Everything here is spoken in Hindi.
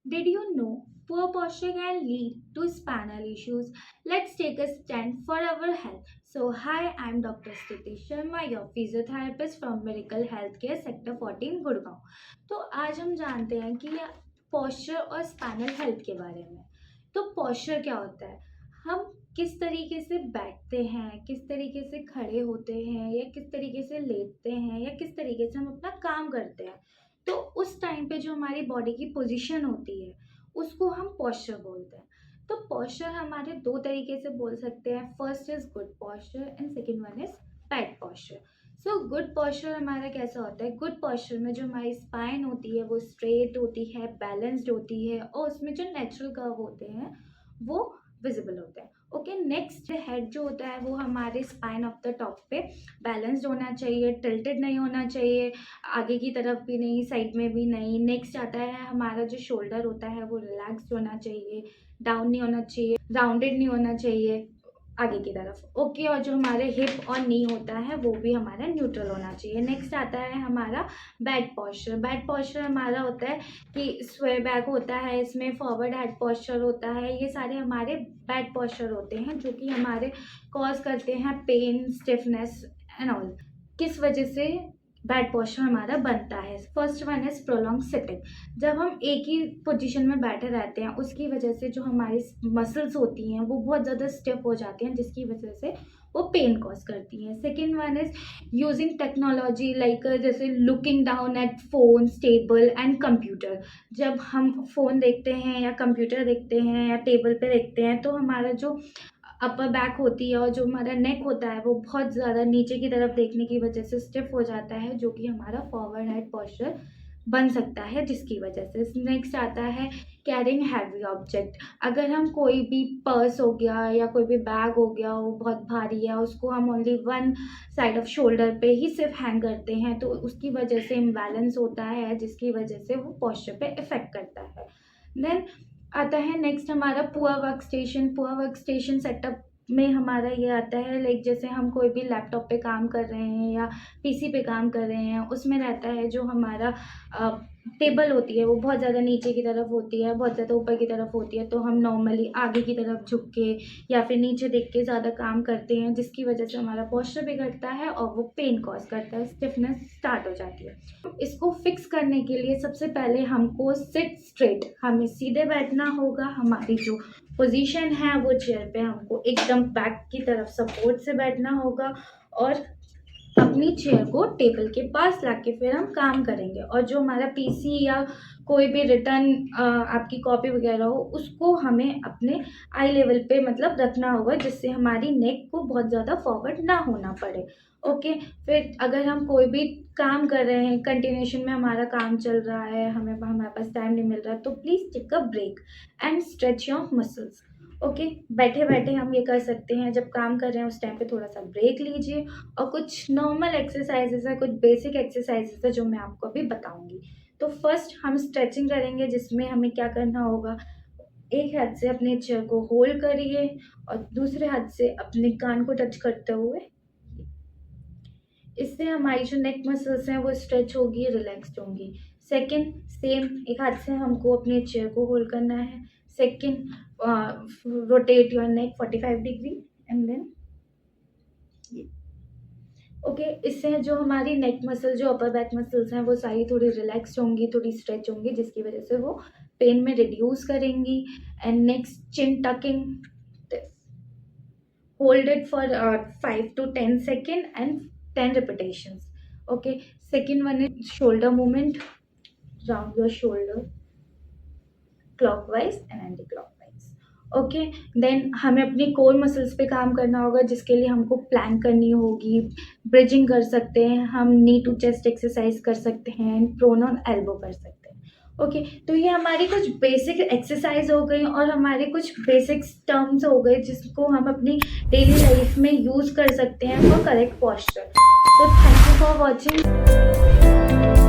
Did you know poor posture can lead to spinal issues? Let's take a stand for our health. So, hi, I'm Dr. Sthiti Sharma, your physiotherapist from Miracle Healthcare Sector 14, Gurgaon. तो आज हम जानते हैं कि पोस्चर और स्पाइनल हेल्थ के बारे में। तो पोस्चर क्या होता है? हम किस तरीके से बैठते हैं, किस तरीके से खड़े होते हैं, या किस तरीके से लेटते हैं, या किस तरीके से हम अपना काम करते हैं। तो उस टाइम पे जो हमारी बॉडी की पोजीशन होती है उसको हम पोस्चर बोलते हैं। तो पोस्चर हमारे दो तरीके से बोल सकते हैं। First is good posture and second one is bad posture. So good posture हमारा कैसा होता है? गुड पोस्चर में जो हमारी स्पाइन होती है वो स्ट्रेट होती है, बैलेंस्ड होती है, और उसमें जो नेचुरल कर्व होते हैं वो विजिबल होते हैं। ओके, नेक्स्ट हेड जो होता है वो हमारे स्पाइन ऑफ द टॉप पे बैलेंस्ड होना चाहिए, टिल्टेड नहीं होना चाहिए, आगे की तरफ भी नहीं, साइड में भी नहीं। नेक्स्ट आता है हमारा जो शोल्डर होता है वो रिलैक्स्ड होना चाहिए, डाउन नहीं होना चाहिए, राउंडेड नहीं होना चाहिए आगे की तरफ। ओके, और जो हमारे हिप और नी होता है वो भी हमारा न्यूट्रल होना चाहिए। नेक्स्ट आता है हमारा बैड पोस्चर। बैड पोस्चर हमारा होता है कि स्वे बैक होता है, इसमें फॉरवर्ड हेड पोस्चर होता है। ये सारे हमारे बैड पोस्चर होते हैं जो कि हमारे कॉज करते हैं पेन, स्टिफनेस एंड ऑल। किस वजह से बैड पोस्चर हमारा बनता है? First one is prolong sitting. जब हम एक ही पोजीशन में बैठे रहते हैं उसकी वजह से जो हमारी मसल्स होती हैं वो बहुत ज़्यादा स्टिफ हो जाती हैं, जिसकी वजह से वो पेन कॉज करती हैं। Second one is using technology like जैसे looking down at phone, table and computer. जब हम फ़ोन देखते हैं या कंप्यूटर देखते हैं या टेबल पे देखते हैं तो हमारा जो अपर बैक होती है और जो हमारा नेक होता है वो बहुत ज़्यादा नीचे की तरफ देखने की वजह से स्टिफ हो जाता है, जो कि हमारा फॉरवर्ड हेड पोस्चर बन सकता है, जिसकी वजह से। नेक्स्ट आता है कैरिंग हैवी ऑब्जेक्ट। अगर हम कोई भी पर्स हो गया या कोई भी बैग हो गया वो बहुत भारी है, उसको हम only one side off shoulder पे ही सिर्फ हैंग करते हैं तो उसकी वजह से इम्बैलेंस होता है, जिसकी वजह से वो पोस्चर पे इफेक्ट करता है। देन आता है नेक्स्ट हमारा poor work station. Poor work station setup में हमारा ये आता है लाइक जैसे हम कोई भी लैपटॉप पे काम कर रहे हैं या पीसी पे काम कर रहे हैं, उसमें रहता है जो हमारा टेबल होती है वो बहुत ज़्यादा नीचे की तरफ होती है, बहुत ज़्यादा ऊपर की तरफ होती है, तो हम नॉर्मली आगे की तरफ झुक के या फिर नीचे देख के ज़्यादा काम करते हैं, जिसकी वजह से हमारा पोस्चर बिगड़ता है और वो पेन कॉज करता है, स्टिफनेस स्टार्ट हो जाती है। इसको फिक्स करने के लिए सबसे पहले हमको सिट स्ट्रेट, हमें सीधे बैठना होगा। हमारी जो पोजीशन है वो चेयर पे हमको एकदम बैक की तरफ सपोर्ट से बैठना होगा और अपनी चेयर को टेबल के पास लाके फिर हम काम करेंगे। और जो हमारा पीसी या कोई भी रिटर्न आपकी कॉपी वगैरह हो उसको हमें अपने आई लेवल पे मतलब रखना होगा, जिससे हमारी नेक को बहुत ज़्यादा फॉरवर्ड ना होना पड़े। ओके, फिर अगर हम कोई भी काम कर रहे हैं, कंटिन्यूएशन में हमारा काम चल रहा है, हमारे पास टाइम नहीं मिल रहा, तो please take a break and stretch your muscles. Okay, बैठे बैठे हम ये कर सकते हैं, जब काम कर रहे हैं उस टाइम पे थोड़ा सा ब्रेक लीजिए और कुछ नॉर्मल एक्सरसाइजेस है, कुछ बेसिक एक्सरसाइजेस है जो मैं आपको अभी बताऊंगी। तो फर्स्ट हम स्ट्रेचिंग करेंगे, जिसमें हमें क्या करना होगा, एक हाथ से अपने चेयर को होल्ड करिए और दूसरे हाथ से अपने कान को टच करते हुए, इससे हमारी जो नेक मसल्स हैं वो स्ट्रेच होगी, रिलैक्स्ड होंगी। सेकंड, सेम एक हाथ से हमको अपने चेयर को होल्ड करना है। Second, rotate your neck 45 degree and then okay, इससे जो हमारी नेक मसल, जो अपर बैक मसल्स हैं वो सारी थोड़ी रिलैक्स होंगी, थोड़ी स्ट्रेच होंगी, जिसकी वजह से वो पेन में रिड्यूस करेंगी। And next, chin talking, hold it for 5 to 10 seconds and 10 repetitions. Okay, second one is shoulder movement, round your shoulder clockwise and anti-clockwise. Okay, then हमें अपनी कोर मसल्स पे काम करना होगा, जिसके लिए हमको प्लैंक करनी होगी, ब्रिजिंग कर सकते हैं हम, नी टू चेस्ट एक्सरसाइज कर सकते हैं, प्रोन ऑन एल्बो कर सकते हैं। ओके, तो ये हमारी कुछ बेसिक एक्सरसाइज हो गई और हमारे कुछ बेसिक टर्म्स हो गए जिसको हम अपनी डेली लाइफ में यूज़ कर सकते हैं फॉर करेक्ट पोस्चर। तो थैंक यू फॉर वॉचिंग।